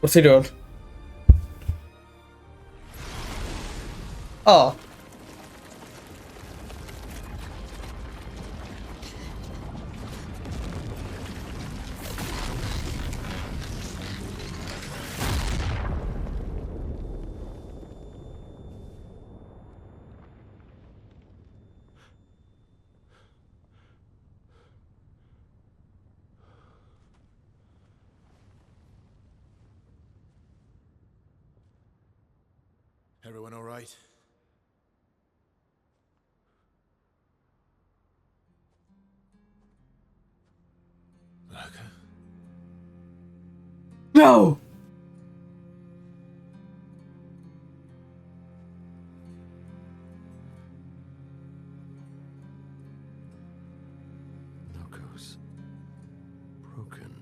What's he doing? Oh. Everyone all right? Noco? No! Noco's broken.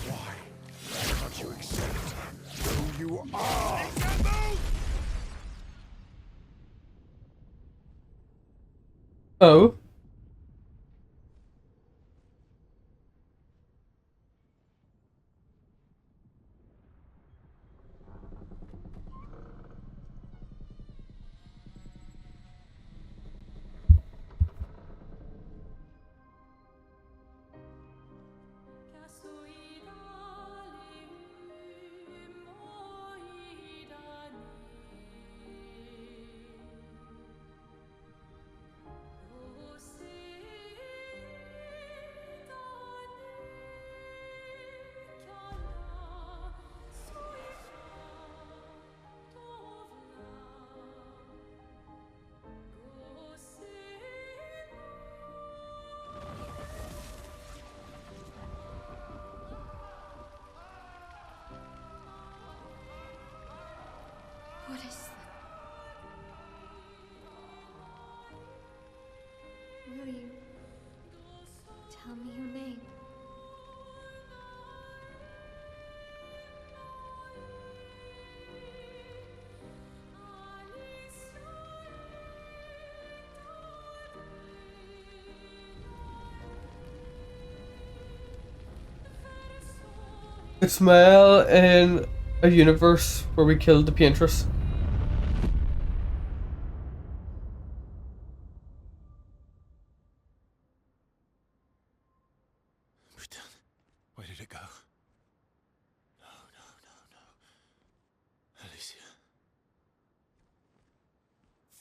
Why can't you accept who you are? Oh. What is that? Will you tell me your name? Could smile in a universe where we killed the paintress. We're done. Where did it go? No, no, no, no. Alicia.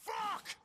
Fuck!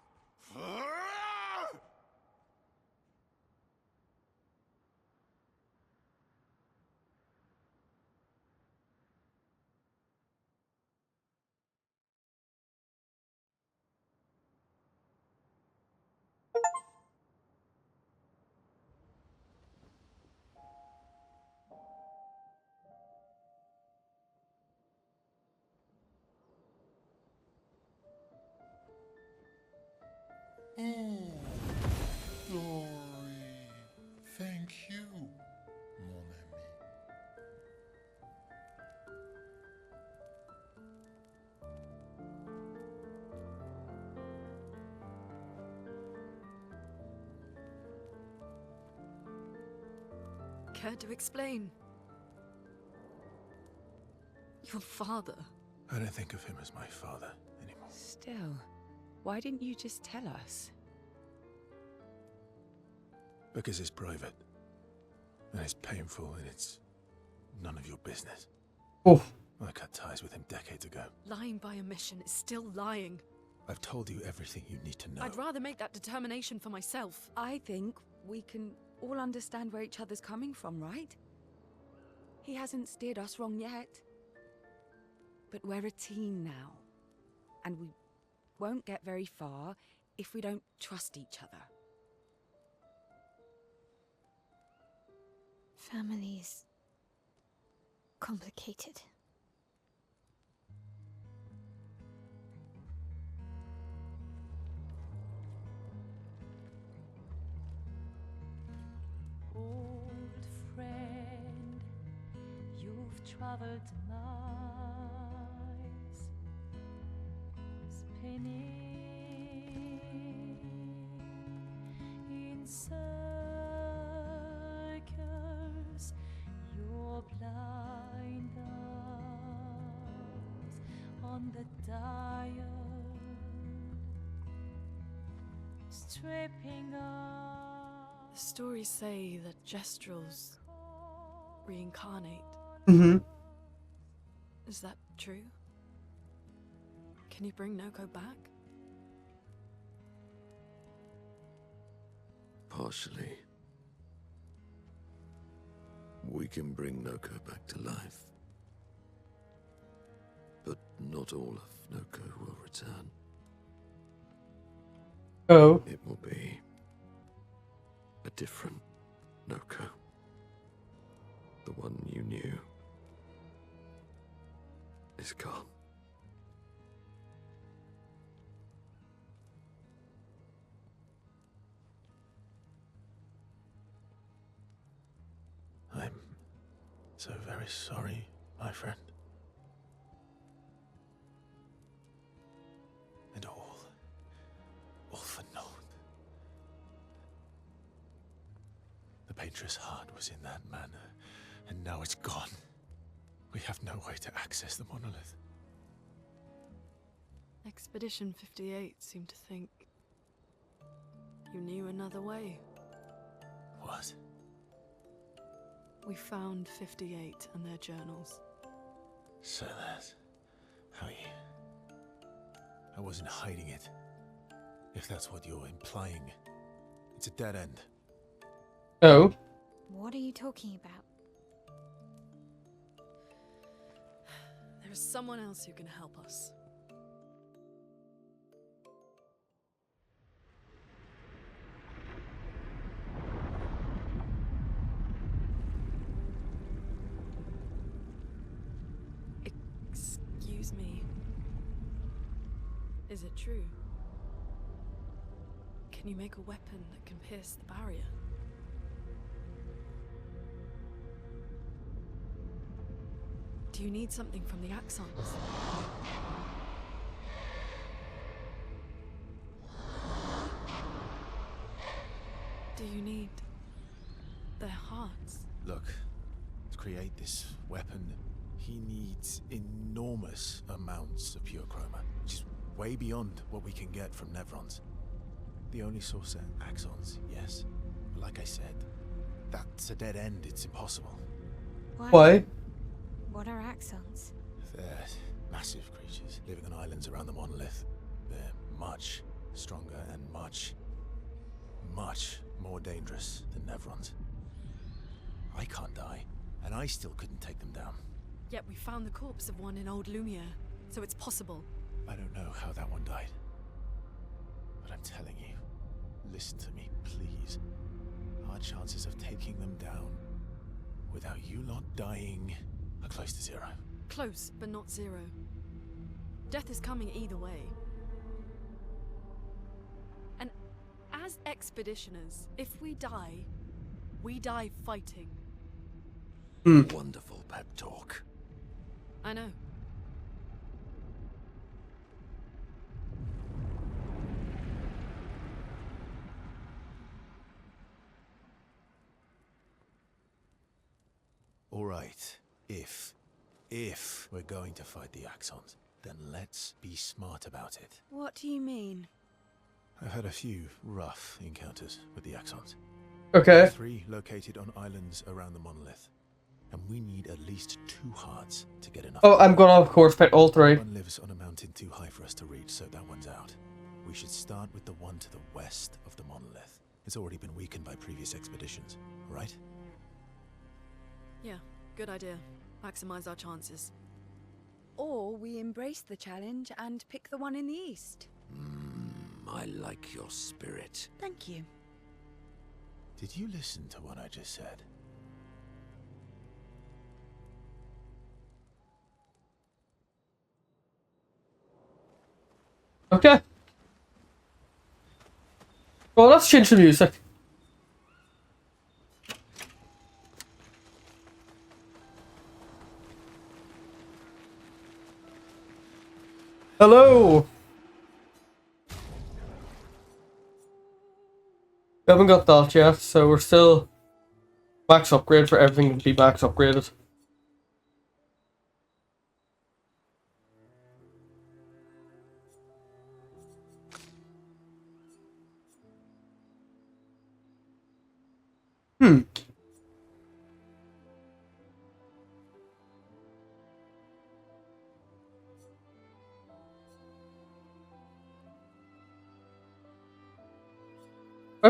Oh, glory. Thank you, mon ami. Care to explain? Your father. I don't think of him as my father anymore. Still, why didn't you just tell us? Because it's private. And it's painful and it's none of your business. Oh. I cut ties with him decades ago. Lying by omission is still lying. I've told you everything you need to know. I'd rather make that determination for myself. I think we can all understand where each other's coming from, right? He hasn't steered us wrong yet. But we're a team now. And we won't get very far if we don't trust each other. Family is complicated. Old friend, you've traveled miles, spinning in circles. from the tired, stripping off. The stories say that Gestrels reincarnate. Mm-hmm. Is that true? Can you bring Noco back? Partially. We can bring Noco back to life. But not all of Noco will return. Oh. It will be a different Noco. The one you knew is gone. I'm so very sorry, my friend. And all for naught. The Patriot's heart was in that manor, and now it's gone. We have no way to access the monolith. Expedition 58 seemed to think you knew another way. What? We found 58 and their journals. So that's how you... I wasn't hiding it. If that's what you're implying. It's a dead end. Oh. What are you talking about? There is someone else who can help us. Excuse me. Is it true? Can you make a weapon that can pierce the barrier? Do you need something from the Axons? Do you need their hearts? Look, to create this weapon, he needs enormous amounts of pure chroma, which is way beyond what we can get from Nevrons. The only source are Axons, yes. But like I said, that's a dead end. It's impossible. Why? What are axons? They're massive creatures living on islands around the monolith. They're much stronger and much more dangerous than Nevrons. I can't die, and I still couldn't take them down. Yet we found the corpse of one in Old Lumiere, so it's possible. I don't know how that one died. But I'm telling you, listen to me, please. Our chances of taking them down without you lot dying are close to zero. Close, but not zero. Death is coming either way. And as expeditioners, if we die fighting. Wonderful pep talk. I know. All right, if we're going to fight the Axons, then let's be smart about it. What do you mean? I've had a few rough encounters with the Axons. Okay. 3 located on islands around the monolith. And we need at least 2 hearts to get enough. Oh, I'm gonna, of course, fight all 3. One lives on a mountain too high for us to reach, so that one's out. We should start with the one to the west of the monolith. It's already been weakened by previous expeditions, right? Yeah, good idea. Maximize our chances. Or we embrace the challenge and pick the one in the east. I like your spirit. Thank you. Did you listen to what I just said? Okay. Well, let's change the music. Hello. We haven't got that yet, so we're still max upgrade for everything to be max upgraded.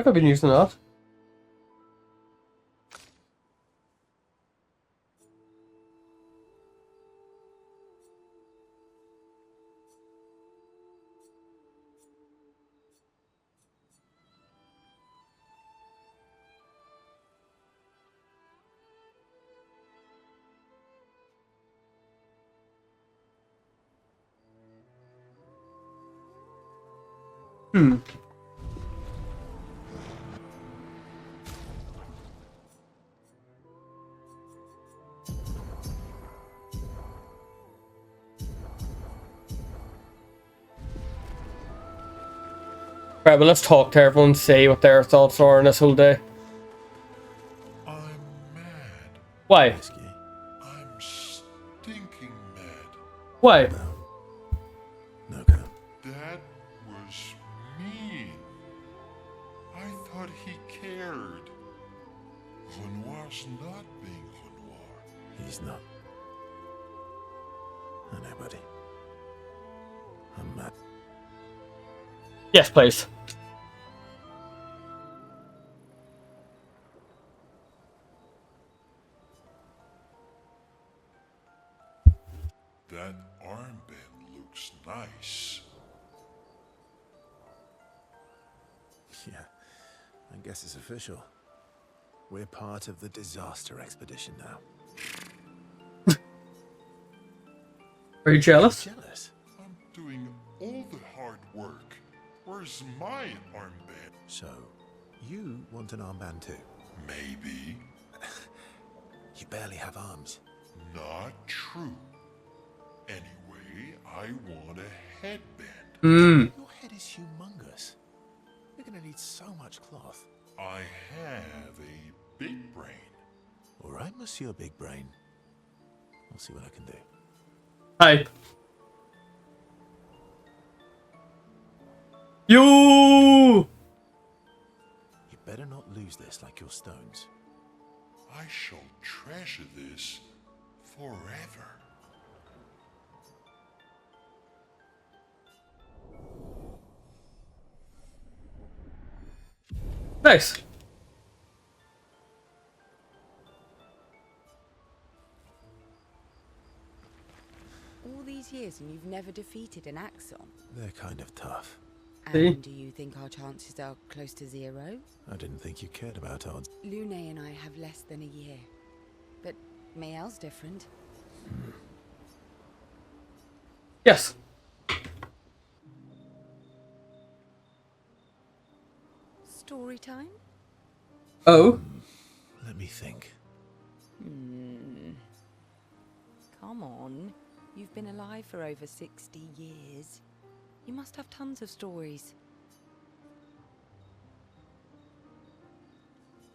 Have I been using that? Hmm. Right, well, let's talk to everyone, see what their thoughts are on this whole day. I'm mad. Why? Whiskey. I'm stinking mad. Why? Noco. That was mean. I thought he cared. Renoir's not being Renoir. He's not. I know, buddy. I'm mad. Yes, please. That armband looks nice. Yeah, I guess it's official. We're part of the disaster expedition now. Are you jealous? Jealous? I'm doing all the hard work. Where's my armband? So, you want an armband too? Maybe. You barely have arms. Not true. Anyway, I want a headband. Hmm. Your head is humongous. You're gonna need so much cloth. I have a big brain. All right, Monsieur Big Brain. I'll see what I can do. Hi. You. You better not lose this like your stones. I shall treasure this forever. Nice. All these years and you've never defeated an Axon? They're kind of tough. See? And do you think our chances are close to zero? I didn't think you cared about odds. Lune and I have less than a year. But Mael's different. Yes. Story time? Oh. Let me think. Come on. You've been alive for over 60 years. You must have tons of stories.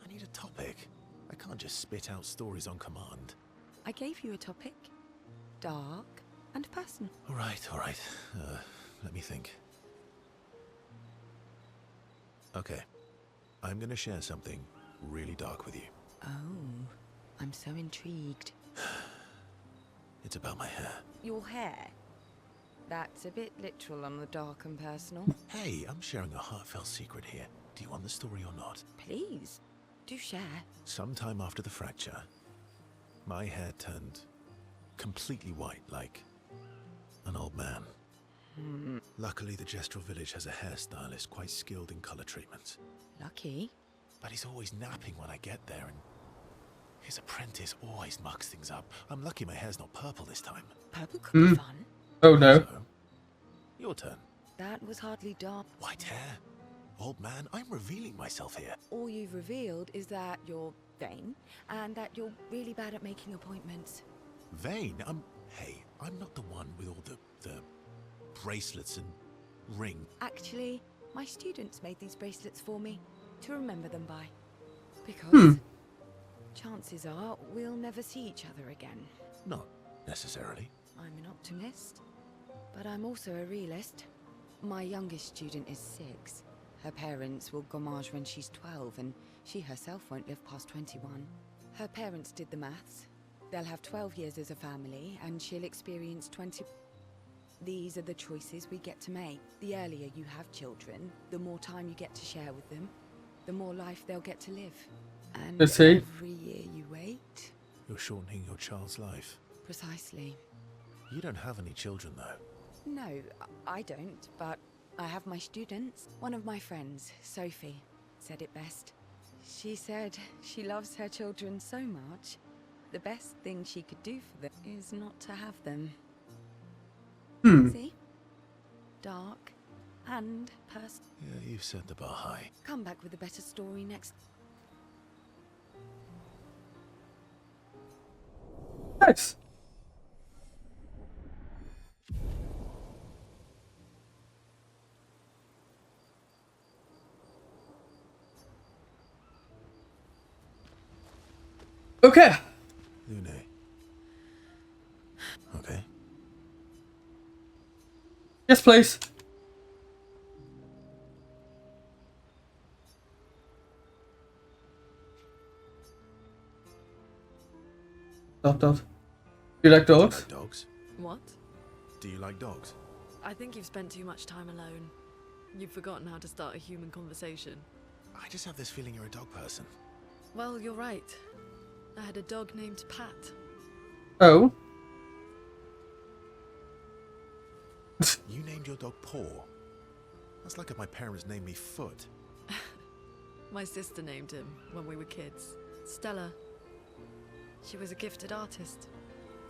I need a topic. I can't just spit out stories on command. I gave you a topic. Dark and personal. All right, all right. Let me think. Okay. I'm gonna share something really dark with you. Oh, I'm so intrigued. It's about my hair. Your hair? That's a bit literal on the dark and personal. Hey, I'm sharing a heartfelt secret here. Do you want the story or not? Please, do share. Sometime after the fracture, my hair turned completely white, like an old man. Luckily, the Gestrel village has a hairstylist quite skilled in color treatments. Lucky. But he's always napping when I get there, and his apprentice always mucks things up. I'm lucky my hair's not purple this time. Purple could be fun. Oh no. So, your turn. That was hardly dark. White hair. Old man, I'm revealing myself here. All you've revealed is that you're vain and that you're really bad at making appointments. Vain? Hey, I'm not the one with all the bracelets and ring. Actually, my students made these bracelets for me to remember them by. Because chances are we'll never see each other again. Not necessarily. I'm an optimist, but I'm also a realist. My youngest student is 6. Her parents will gommage when she's 12, and she herself won't live past 21. Her parents did the maths. They'll have 12 years as a family, and she'll experience 20... These are the choices we get to make. The earlier you have children, the more time you get to share with them. the more life they'll get to live. And I see. every year you wait. You're shortening your child's life. Precisely. You don't have any children, though. No, I don't, but I have my students. One of my friends, Sophie, said it best. She said she loves her children so much, the best thing she could do for them is not to have them. See? Dark and personal. Yeah, you've set the bar high. Come back with a better story next. Nice. Okay. Lune. Okay. Yes, please. Dot dot. You like Do you dogs? like dogs? What? Do you like dogs? I think you've spent too much time alone. You've forgotten how to start a human conversation. I just have this feeling you're a dog person. Well, you're right. I had a dog named Pat. Oh. You named your dog Paw. That's like if my parents named me Foot. My sister named him when we were kids. Stella. She was a gifted artist.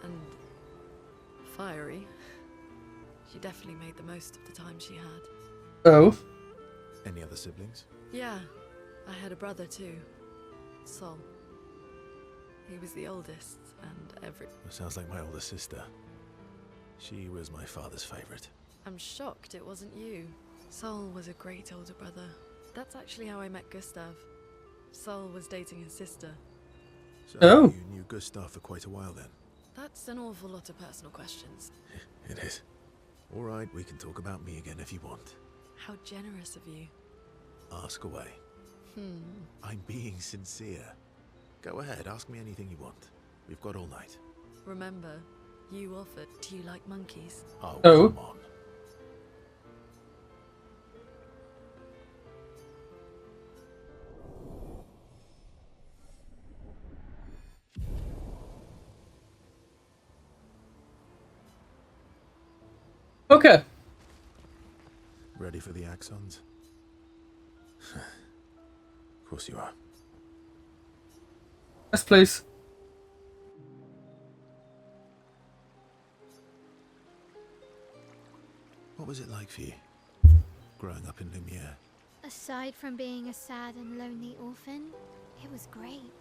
And fiery. She definitely made the most of the time she had. Oh. Any other siblings? Yeah, I had a brother too. Sol. He was the oldest, and That sounds like my older sister. She was my father's favorite. I'm shocked it wasn't you. Sol was a great older brother. That's actually how I met Gustav. Sol was dating his sister. So Oh. you knew Gustav for quite a while then? That's an awful lot of personal questions. It is. All right, we can talk about me again if you want. How generous of you. Ask away. I'm being sincere. Go ahead, ask me anything you want. We've got all night. Remember, you offered. Do you like monkeys? Oh, Oh. come on. Okay. Ready for the axons? Of course you are. Yes, please. What was it like for you, growing up in Lumiere? Aside from being a sad and lonely orphan, it was great.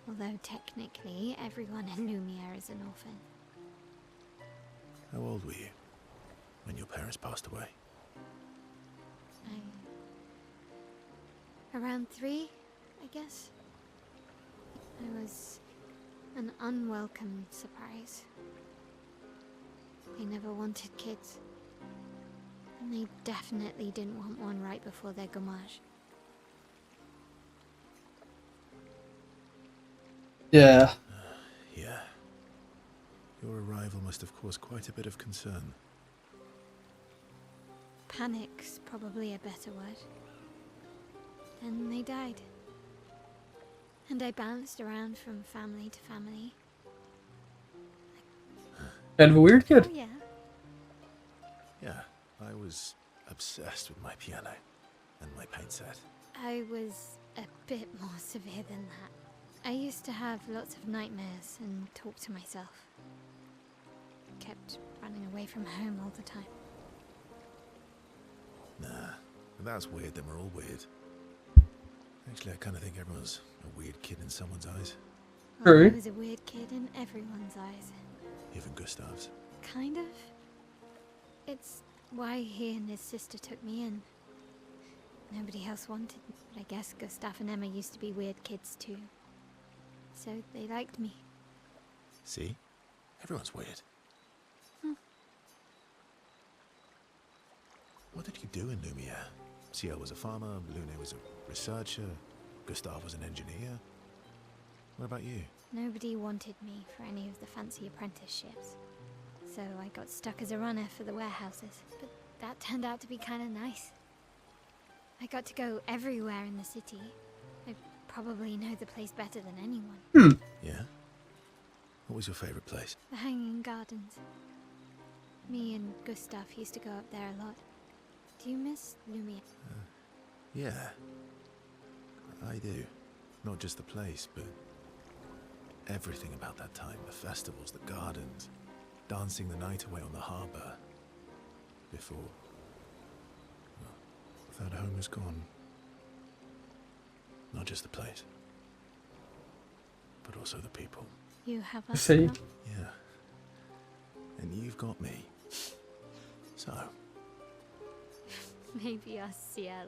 Although technically, everyone in Lumiere is an orphan. How old were you when your parents passed away? Around 3, I guess. I was an unwelcome surprise. They never wanted kids. And they definitely didn't want one right before their gommage. Yeah. Yeah. Your arrival must have caused quite a bit of concern. Panic's probably a better word. Then they died. And I bounced around from family to family. Kind of a weird kid. Oh yeah. Yeah, I was obsessed with my piano and my paint set. I was a bit more severe than that. I used to have lots of nightmares and talk to myself. Kept running away from home all the time. Nah, that's weird, then we're all weird. Actually, I kind of think everyone's a weird kid in someone's eyes. Well, True. I was a weird kid in everyone's eyes. Even Gustav's. Kind of. It's why he and his sister took me in. Nobody else wanted me, but I guess Gustav and Emma used to be weird kids too. So they liked me. See? Everyone's weird. What did you do in Lumiere? Ciel was a farmer, Lune was a researcher, Gustav was an engineer. What about you? Nobody wanted me for any of the fancy apprenticeships. so I got stuck as a runner for the warehouses. But that turned out to be kind of nice. I got to go everywhere in the city. I probably know the place better than anyone. Yeah? What was your favorite place? The Hanging Gardens. Me and Gustav used to go up there a lot. Do you miss Lumiere? Yeah. I do. Not just the place, but everything about that time. The festivals, the gardens, dancing the night away on the harbour. Before... well, that home is gone. Not just the place, but also the people. You have us See? now? Yeah. And you've got me. So, Maybe us, Ciel.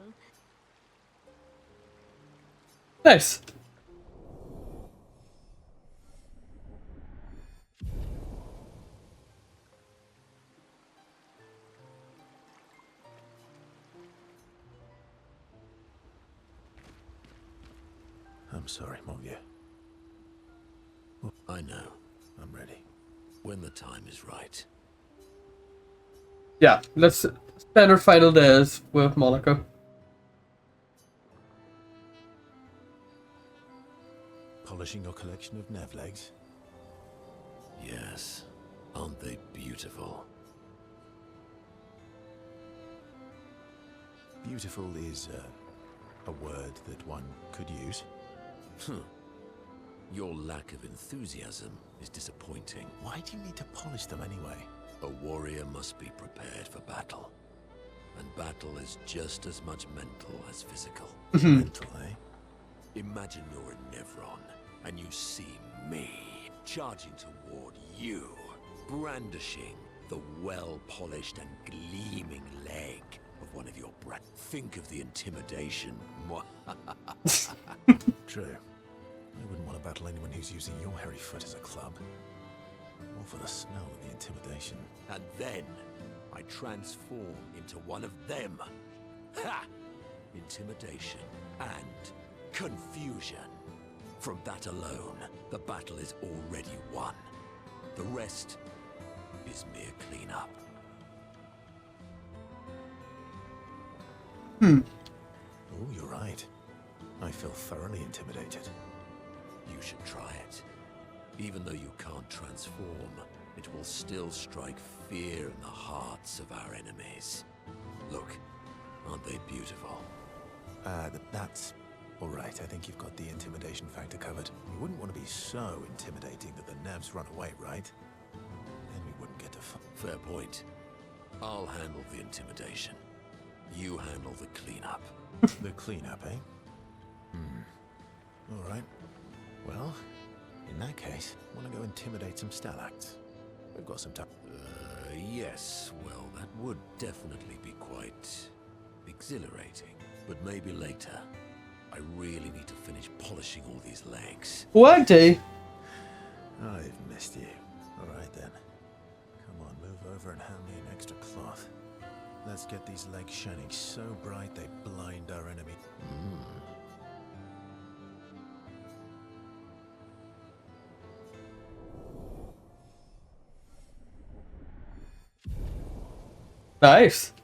Nice. I'm sorry, Monvier. I know. I'm ready. When the time is right. Yeah, let's spend our final days with Monaco. Polishing your collection of Nev legs? Yes. Aren't they beautiful? Beautiful is a word that one could use. Your lack of enthusiasm is disappointing. Why do you need to polish them anyway? A warrior must be prepared for battle. And battle is just as much mental as physical. Mental, eh? Imagine you're in Nevron, and you see me charging toward you, brandishing the well-polished and gleaming leg of one of your brat. Think of the intimidation. True. I wouldn't want to battle anyone who's using your hairy foot as a club. Or for the smell of the intimidation. And then I transform into one of them. Ha! Intimidation and confusion. From that alone, the battle is already won. The rest is mere cleanup. Oh, you're right. I feel thoroughly intimidated. You should try it. Even though you can't transform, it will still strike fear in the hearts of our enemies. Look, aren't they beautiful? That's all right. I think you've got the intimidation factor covered. You wouldn't want to be so intimidating that the Nevs run away, right? Then we wouldn't get to Fair point. I'll handle the intimidation. You handle the cleanup. the cleanup, eh? All right. Well, in that case, want to go intimidate some Stalacts? We've got some time. Yes, well, that would definitely be quite exhilarating. But maybe later. I really need to finish polishing all these legs. What, D? I've missed you. All right then. Come on, move over and hand me an extra cloth. Let's get these legs shining so bright they blind our enemy. Nice.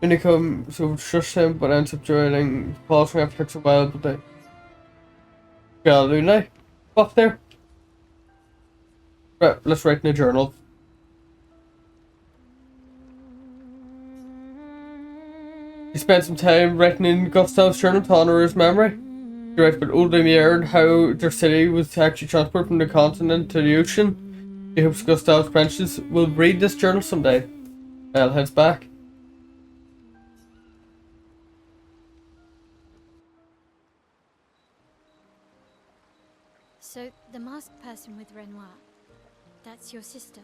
Unicum sort of shush him, but ends up joining. Polishing after takes a while, but they gotta do now. Fuck there. Right, let's write in a journal. He spent some time writing in Gustav's journal to honor his memory. He writes about Old Lumiere and how their city was actually transported from the continent to the ocean. He hopes Gustav's apprentices will read this journal someday. Well, heads back. So, the masked person with Renoir, that's your sister?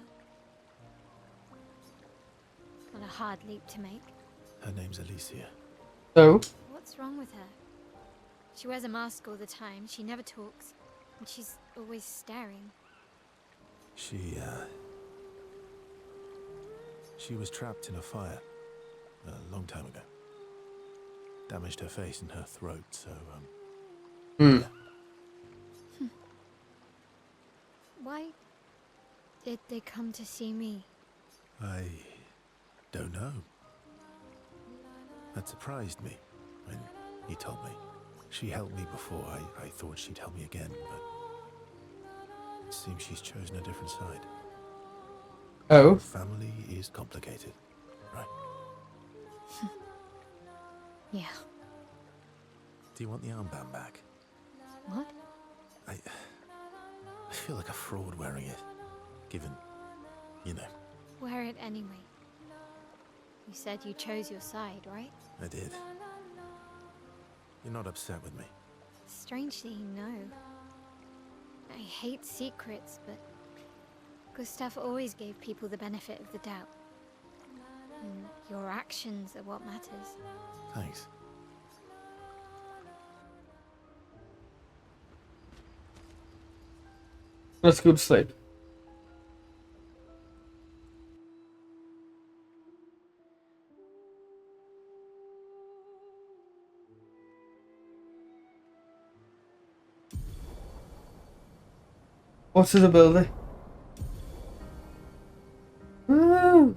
What a hard leap to make. Her name's Alicia. So, What's wrong with her? She wears a mask all the time, she never talks, and she's always staring. She was trapped in a fire a long time ago. Damaged her face and her throat, so, yeah. Why Did they come to see me? I don't know. That surprised me when he told me. She helped me before. I thought she'd help me again, but it seems she's chosen a different side. Oh. Family is complicated, right? Yeah. Do you want the armband back? What? I feel like a fraud wearing it, given, you know. Wear it anyway. You said you chose your side, right? I did. You're not upset with me. Strangely, no. I hate secrets, but Gustav always gave people the benefit of the doubt. And your actions are what matters. Thanks. Let's go to sleep. What's his ability? Woo!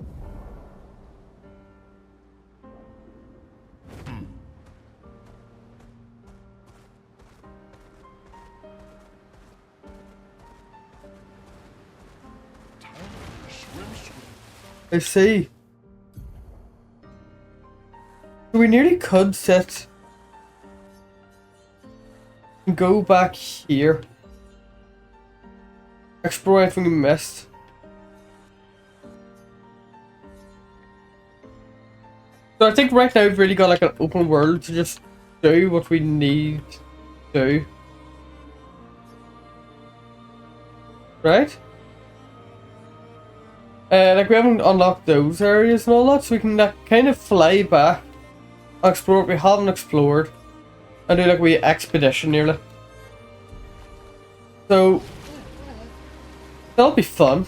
I see. We nearly could sit and go back here. Explore anything we missed. So I think right now we've really got like an open world to just do what we need to do. Right? Like we haven't unlocked those areas and all that, so we can like, kind of fly back, explore what we haven't explored, and do like a wee expedition nearly. So that'll be fun.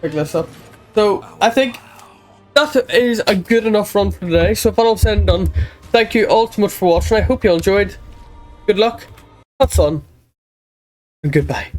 Pick this up. So I think that is a good enough run for today. So if all said and done, thank you all so much for watching. I hope you all enjoyed. Good luck, have fun, and goodbye.